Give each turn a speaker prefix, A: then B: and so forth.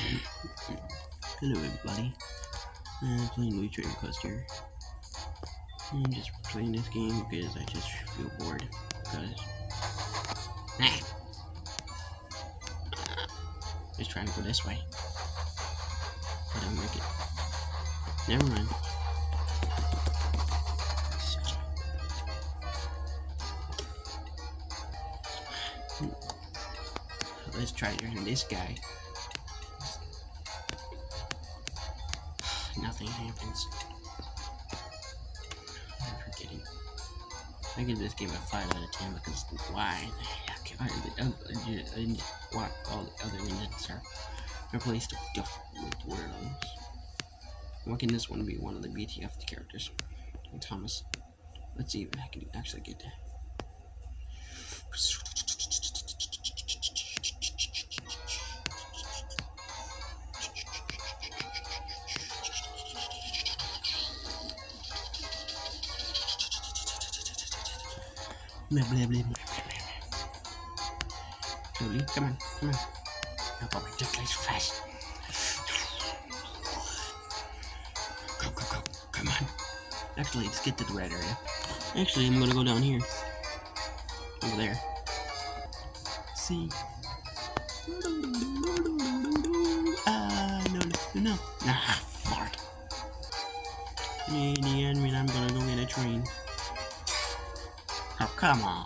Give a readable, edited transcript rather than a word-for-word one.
A: Hello everybody, I'm playing Loot Trader Quest here. I'm just playing this game because I just feel bored. Because just trying to go this way. I don't make it. Never mind. Let's try turning this guy. Nothing happens. I'm forgetting. I give this game a 5 out of 10 because why the heck are why all the other engines are replaced with weirdos? Why can this one be one of the BTF characters? Thomas. Let's see if I can actually get that. Blah, blah, blah, blah, blah. Slowly, come on. Now go back to the place fast. Go, come on. Actually, let's get to the red area. Actually, I'm gonna go down here. Over there. See? No. Ah, fart. In the end, I'm gonna go get a train. Oh, come on.